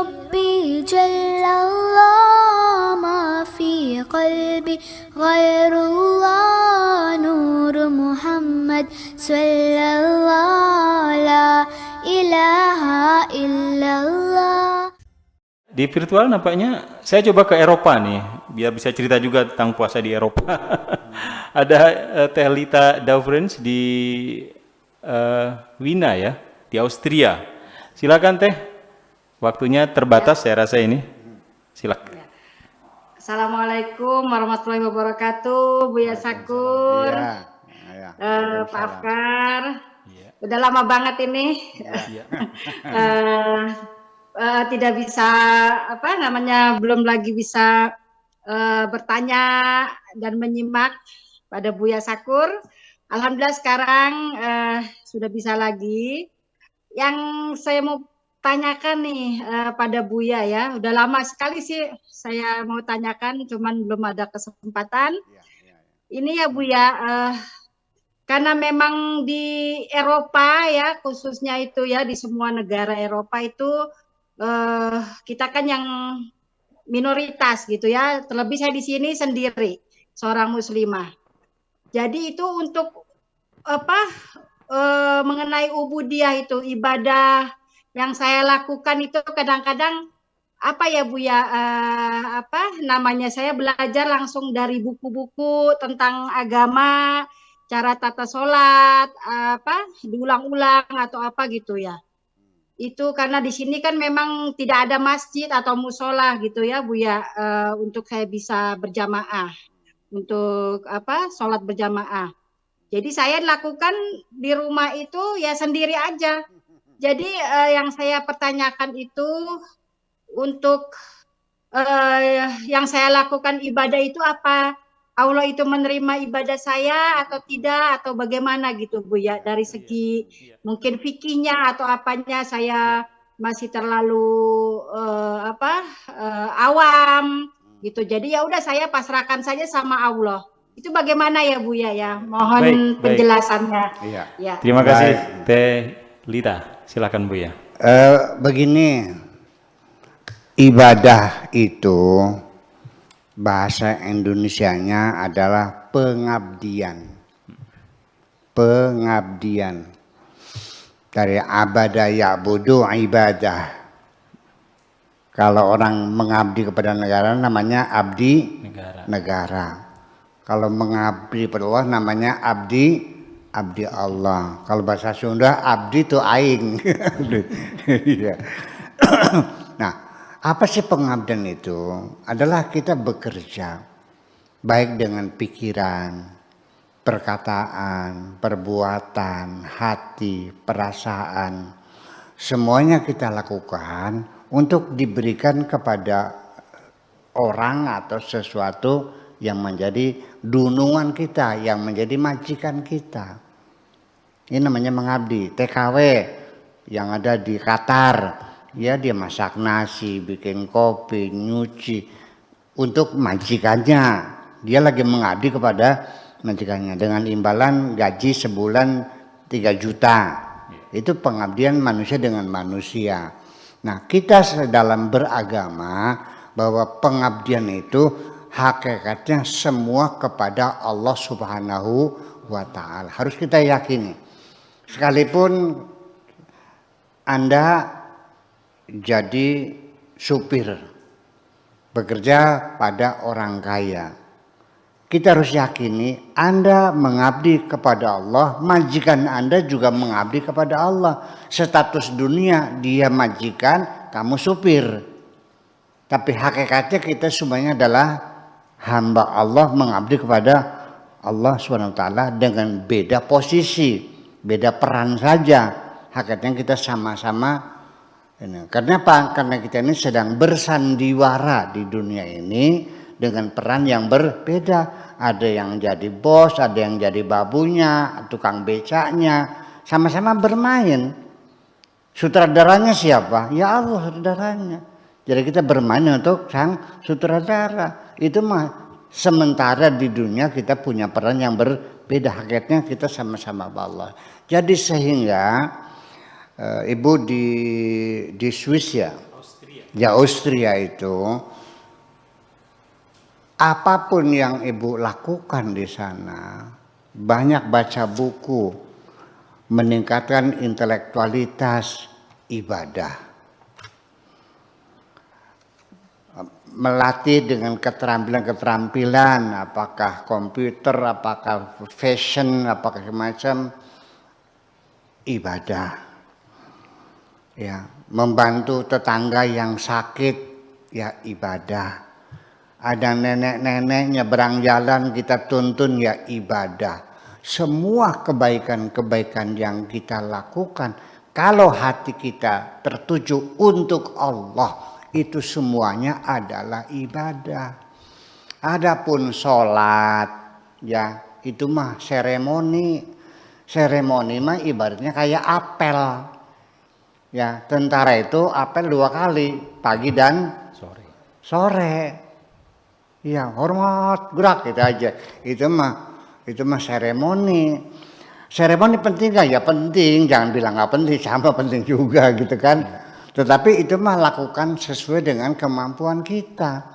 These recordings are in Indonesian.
ربي جل الله ما في قلبي غير الله نور محمد صلى الله لا إله إلا الله. Di virtual nampaknya saya coba ke Eropa nih, biar bisa cerita juga tentang puasa di Eropa. Ada Teh Lita Dauvrens di Wina ya, di Austria. Silakan Teh, waktunya terbatas saya rasa ini. Silakan. Assalamualaikum warahmatullahi wabarakatuh, Buya Sakur, Pak Afkar. Udah lama banget ini. Tidak bisa belum lagi bisa bertanya dan menyimak pada Buya Sakur. Alhamdulillah sekarang sudah bisa lagi. Yang saya mau tanyakan nih pada Buya ya, udah lama sekali sih saya mau tanyakan, cuman belum ada kesempatan. Ini ya Buya, karena memang di Eropa ya, khususnya itu ya di semua negara Eropa itu kita kan yang minoritas gitu ya, terlebih saya di sini sendiri seorang muslimah. Jadi itu untuk mengenai ubudiyah itu ibadah yang saya lakukan itu kadang-kadang saya belajar langsung dari buku-buku tentang agama, cara tata sholat, diulang-ulang atau apa gitu ya. Itu karena di sini kan memang tidak ada masjid atau musola gitu ya Bu ya, untuk saya bisa berjamaah, untuk sholat berjamaah. Jadi saya lakukan di rumah itu ya sendiri aja. Jadi yang saya pertanyakan itu untuk yang saya lakukan ibadah itu apa? Allah itu menerima ibadah saya atau tidak atau bagaimana gitu Bu ya, dari segi mungkin fikihnya atau apanya saya masih terlalu awam gitu. Jadi ya udah saya pasrahkan saja sama Allah. Itu bagaimana ya Bu ya? Mohon penjelasannya. Ya. Terima kasih Teh Lita. Silakan Bu ya. Begini, ibadah itu bahasa Indonesianya adalah pengabdian. Pengabdian. Dari abada ya'budu ibadah. Kalau orang mengabdi kepada negara namanya abdi negara. Kalau mengabdi kepada Allah namanya abdi Allah. Kalau bahasa Sunda abdi itu aing. Nah, apa sih pengabdian itu? Adalah kita bekerja baik dengan pikiran, perkataan, perbuatan, hati, perasaan. Semuanya kita lakukan untuk diberikan kepada orang atau sesuatu yang menjadi dunungan kita, yang menjadi majikan kita. Ini namanya mengabdi. TKW yang ada di Qatar, ya dia masak nasi, bikin kopi, nyuci untuk majikannya. Dia lagi mengabdi kepada majikannya dengan imbalan gaji sebulan 3 juta. Itu pengabdian manusia dengan manusia. Nah, kita dalam beragama bahwa pengabdian itu hakikatnya semua kepada Allah Subhanahu wa Ta'ala. Harus kita yakini. Sekalipun Anda jadi supir, bekerja pada orang kaya, kita harus yakini Anda mengabdi kepada Allah, majikan Anda juga mengabdi kepada Allah. Status dunia dia majikan, kamu supir. Tapi hakikatnya kita semuanya adalah hamba Allah, mengabdi kepada Allah SWT dengan beda posisi, beda peran saja. Hakikatnya kita sama-sama. Karena apa? Karena kita ini sedang bersandiwara di dunia ini dengan peran yang berbeda. Ada yang jadi bos, ada yang jadi babunya, tukang becaknya, sama-sama bermain. Sutradaranya siapa? Ya Allah sutradaranya. Jadi kita bermain untuk sang sutradara. Itu mah sementara di dunia kita punya peran yang berbeda. Hakikatnya kita sama-sama Allah. Jadi sehingga Ibu di Swiss ya, di Austria itu, apapun yang Ibu lakukan di sana, banyak baca buku, meningkatkan intelektualitas, ibadah. Melatih dengan keterampilan-keterampilan, apakah komputer, apakah fashion, apakah semacam, ibadah. Ya, membantu tetangga yang sakit, ya ibadah. Ada nenek-nenek nyeberang jalan kita tuntun, ya ibadah. Semua kebaikan-kebaikan yang kita lakukan, kalau hati kita tertuju untuk Allah, itu semuanya adalah ibadah. Adapun sholat, ya itu mah seremoni. Seremoni mah ibaratnya kayak apel. Ya, tentara itu apel 2 kali, pagi dan sore. Ya, hormat, gerak gitu aja. Itu mah seremoni. Seremoni penting gak? Ya penting, jangan bilang gak penting, sama penting juga gitu kan. Tetapi itu mah lakukan sesuai dengan kemampuan kita.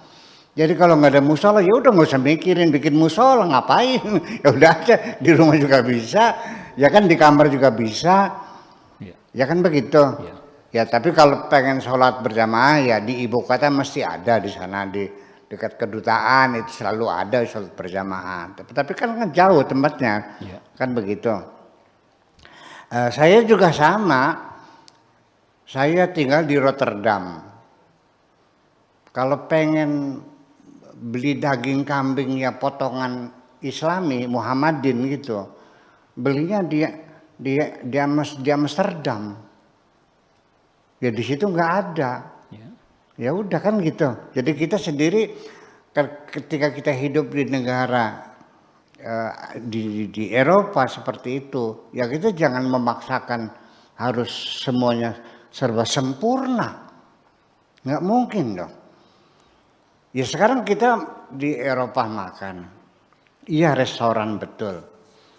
Jadi kalau nggak ada musola, ya udah nggak usah mikirin bikin musola, ngapain? Ya udah aja, di rumah juga bisa, ya kan di kamar juga bisa, ya kan begitu. Ya tapi kalau pengen sholat berjamaah ya di ibu kota mesti ada di sana, di dekat kedutaan itu selalu ada sholat berjamaah. Tapi kan jauh tempatnya, kan begitu. Saya juga sama. Saya tinggal di Rotterdam. Kalau pengen beli daging kambing ya potongan Islami, Muhammadin gitu, belinya di Amsterdam. Ya di situ nggak ada. Ya udah kan gitu. Jadi kita sendiri ketika kita hidup di negara di Eropa seperti itu, ya kita jangan memaksakan harus semuanya serba sempurna, nggak mungkin dong. Ya sekarang kita di Eropa makan, iya restoran betul,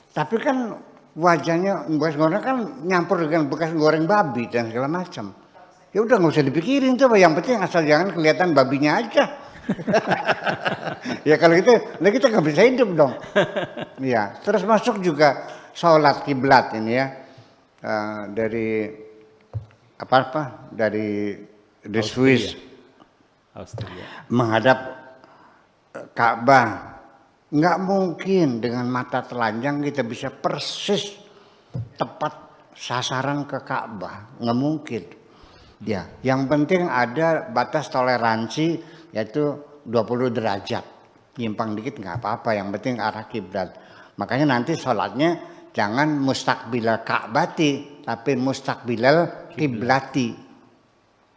tapi kan wajahnya bekas goreng kan nyampur dengan bekas goreng babi dan segala macam. Ya udah nggak usah dipikirin tuh, yang penting asal jangan kelihatan babinya aja. Ya kalau gitu, nah kita nggak bisa hidup dong. Ya terus masuk juga sholat kiblat ini ya, dari dari Swiss, Austria, menghadap Ka'bah. Nggak mungkin dengan mata telanjang kita bisa persis tepat sasaran ke Ka'bah, nggak mungkin. Ya, yang penting ada batas toleransi yaitu 20 derajat. Nyimpang dikit nggak apa-apa, yang penting arah kiblat. Makanya nanti sholatnya jangan mustaqbilal Ka'bati, tapi mustaqbilal kiblati,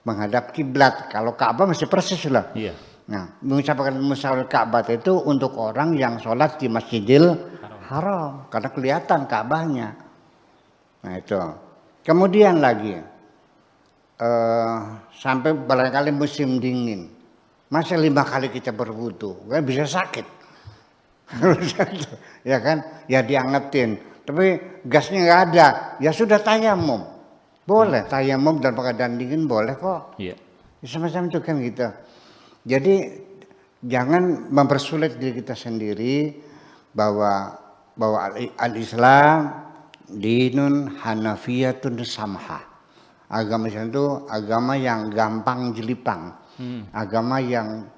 menghadap kiblat. Kalau Ka'bah masih persis lah. Iya. Nah, mengucapkan mustaqbil Ka'bah itu untuk orang yang sholat di Masjidil Haram, karena kelihatan Ka'bahnya. Nah itu. Kemudian lagi, sampai barangkali musim dingin, masa 5 kali kita berwudu, kan bisa sakit. Ya kan, ya diangetin. Tapi gasnya nggak ada, ya sudah tayamum. Boleh tayamum dan keadaan dingin boleh kok. Iya. Semacam itu kan gitu. Jadi jangan mempersulit diri kita sendiri, bahwa al-Islam dinun hanafiyatun samha. Agama Islam itu agama yang gampang jelipang. Agama yang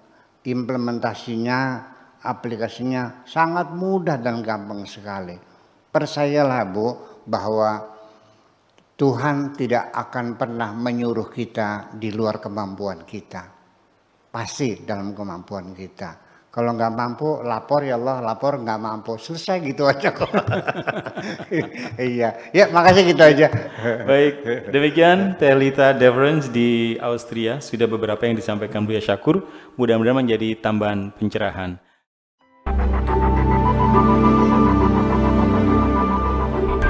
implementasinya, aplikasinya sangat mudah dan gampang sekali. Percayalah Bu, bahwa Tuhan tidak akan pernah menyuruh kita di luar kemampuan kita. Pasti dalam kemampuan kita. Kalau nggak mampu, lapor ya Allah, lapor nggak mampu. Selesai gitu aja kok. Iya, ya makasih gitu aja. Baik, demikian Teh-Lita Devrens di Austria. Sudah beberapa yang disampaikan Buya Syakur. Mudah-mudahan menjadi tambahan pencerahan.